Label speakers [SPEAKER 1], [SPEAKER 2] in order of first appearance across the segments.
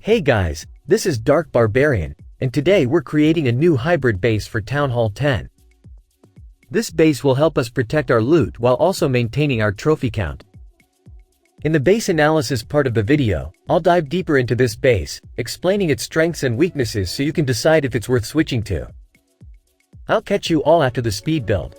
[SPEAKER 1] Hey guys, this is Dark Barbarian, and today we're creating a new hybrid base for Town Hall 10. This base will help us protect our loot while also maintaining our trophy count. In the base analysis part of the video, I'll dive deeper into this base, explaining its strengths and weaknesses so you can decide if it's worth switching to. I'll catch you all after the speed build.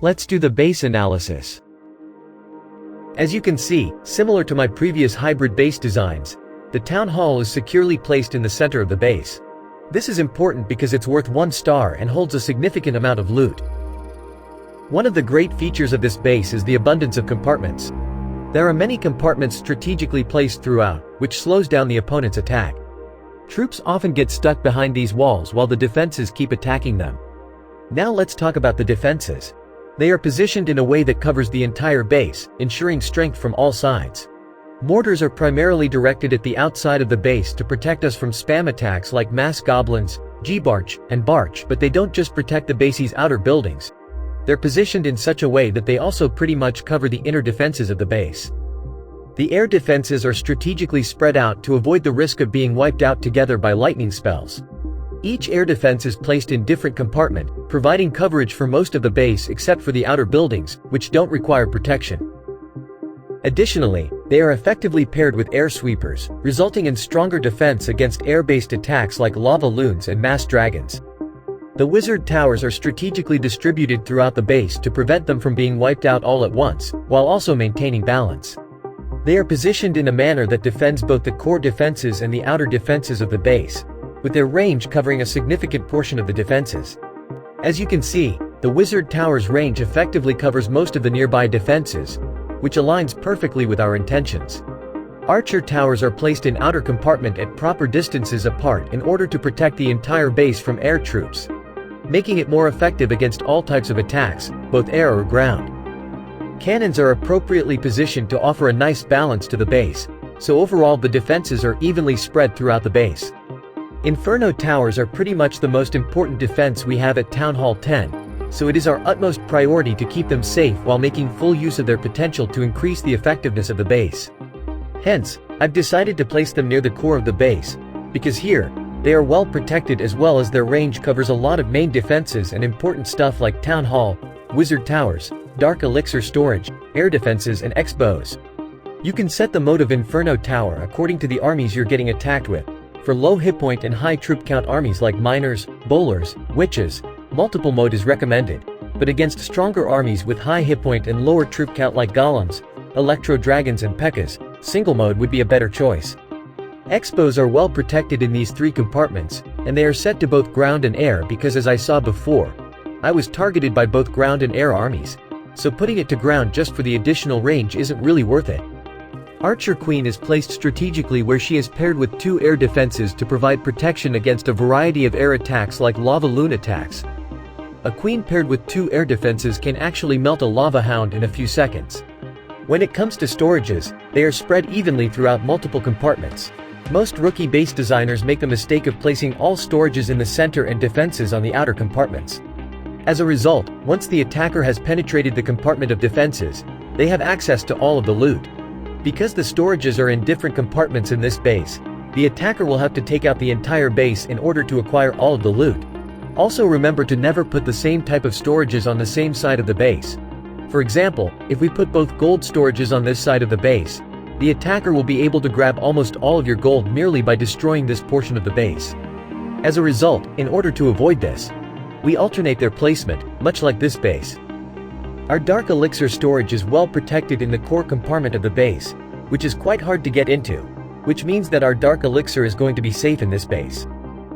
[SPEAKER 1] Let's do the base analysis. As you can see, similar to my previous hybrid base designs, the town hall is securely placed in the center of the base. This is important because it's worth 1 star and holds a significant amount of loot. One of the great features of this base is the abundance of compartments. There are many compartments strategically placed throughout, which slows down the opponent's attack. Troops often get stuck behind these walls while the defenses keep attacking them. Now let's talk about the defenses. They are positioned in a way that covers the entire base, ensuring strength from all sides. Mortars are primarily directed at the outside of the base to protect us from spam attacks like mass goblins, G-Barch, and Barch, but they don't just protect the base's outer buildings. They're positioned in such a way that they also pretty much cover the inner defenses of the base. The air defenses are strategically spread out to avoid the risk of being wiped out together by lightning spells. Each air defense is placed in different compartment, providing coverage for most of the base except for the outer buildings, which don't require protection. Additionally, they are effectively paired with air sweepers, resulting in stronger defense against air-based attacks like lava loons and mass dragons. The wizard towers are strategically distributed throughout the base to prevent them from being wiped out all at once, while also maintaining balance. They are positioned in a manner that defends both the core defenses and the outer defenses of the base, with their range covering a significant portion of the defenses. As you can see, the wizard tower's range effectively covers most of the nearby defenses, which aligns perfectly with our intentions. Archer towers are placed in outer compartment at proper distances apart in order to protect the entire base from air troops, making it more effective against all types of attacks, both air or ground. Cannons are appropriately positioned to offer a nice balance to the base, so overall the defenses are evenly spread throughout the base. Inferno towers are pretty much the most important defense we have at Town Hall 10, so it is our utmost priority to keep them safe while making full use of their potential to increase the effectiveness of the base. Hence, I've decided to place them near the core of the base, because here, they are well protected as well as their range covers a lot of main defenses and important stuff like Town Hall, Wizard Towers, Dark Elixir Storage, Air Defenses and X-Bows. You can set the mode of Inferno Tower according to the armies you're getting attacked with. For low hit point and high troop count armies like miners, bowlers, witches, multiple mode is recommended, but against stronger armies with high hit point and lower troop count like golems, electro dragons and pekkas, single mode would be a better choice. X-Bows are well protected in these three compartments, and they are set to both ground and air because as I saw before, I was targeted by both ground and air armies, so putting it to ground just for the additional range isn't really worth it. Archer Queen is placed strategically where she is paired with 2 air defenses to provide protection against a variety of air attacks like lava loon attacks. A queen paired with 2 air defenses can actually melt a lava hound in a few seconds. When it comes to storages, they are spread evenly throughout multiple compartments. Most rookie base designers make the mistake of placing all storages in the center and defenses on the outer compartments. As a result, once the attacker has penetrated the compartment of defenses, they have access to all of the loot. Because the storages are in different compartments in this base, the attacker will have to take out the entire base in order to acquire all of the loot. Also remember to never put the same type of storages on the same side of the base. For example, if we put both gold storages on this side of the base, the attacker will be able to grab almost all of your gold merely by destroying this portion of the base. As a result, in order to avoid this, we alternate their placement, much like this base. Our Dark Elixir storage is well protected in the core compartment of the base, which is quite hard to get into, which means that our Dark Elixir is going to be safe in this base.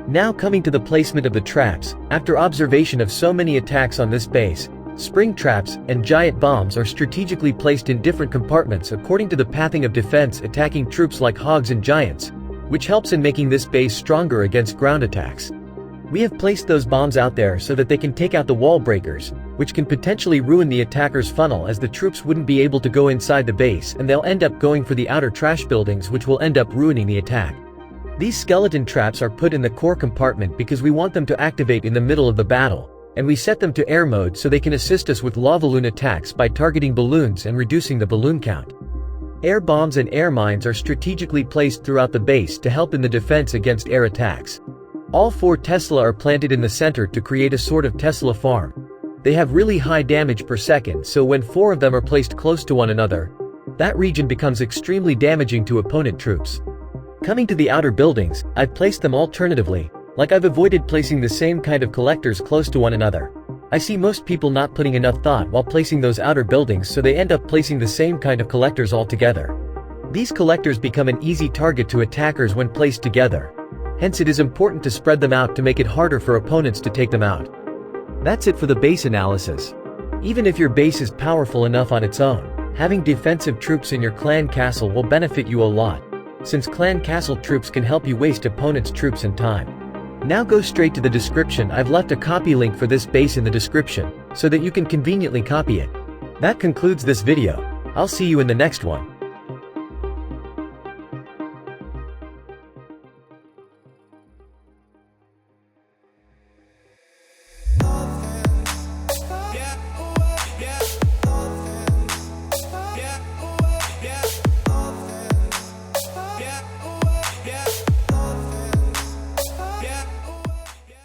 [SPEAKER 1] Now coming to the placement of the traps, after observation of so many attacks on this base, spring traps and giant bombs are strategically placed in different compartments according to the pathing of defense attacking troops like hogs and giants, which helps in making this base stronger against ground attacks. We have placed those bombs out there so that they can take out the wall breakers, which can potentially ruin the attacker's funnel as the troops wouldn't be able to go inside the base and they'll end up going for the outer trash buildings which will end up ruining the attack. These skeleton traps are put in the core compartment because we want them to activate in the middle of the battle, and we set them to air mode so they can assist us with lava loon attacks by targeting balloons and reducing the balloon count. Air bombs and air mines are strategically placed throughout the base to help in the defense against air attacks. All 4 Tesla are planted in the center to create a sort of Tesla farm. They have really high damage per second, so when 4 of them are placed close to one another, that region becomes extremely damaging to opponent troops. Coming to the outer buildings, I've placed them alternatively, like I've avoided placing the same kind of collectors close to one another. I see most people not putting enough thought while placing those outer buildings, so they end up placing the same kind of collectors all together. These collectors become an easy target to attackers when placed together. Hence it is important to spread them out to make it harder for opponents to take them out. That's it for the base analysis. Even if your base is powerful enough on its own, having defensive troops in your clan castle will benefit you a lot, since clan castle troops can help you waste opponents' troops and time. Now go straight to the description. I've left a copy link for this base in the description, so that you can conveniently copy it. That concludes this video. I'll see you in the next one.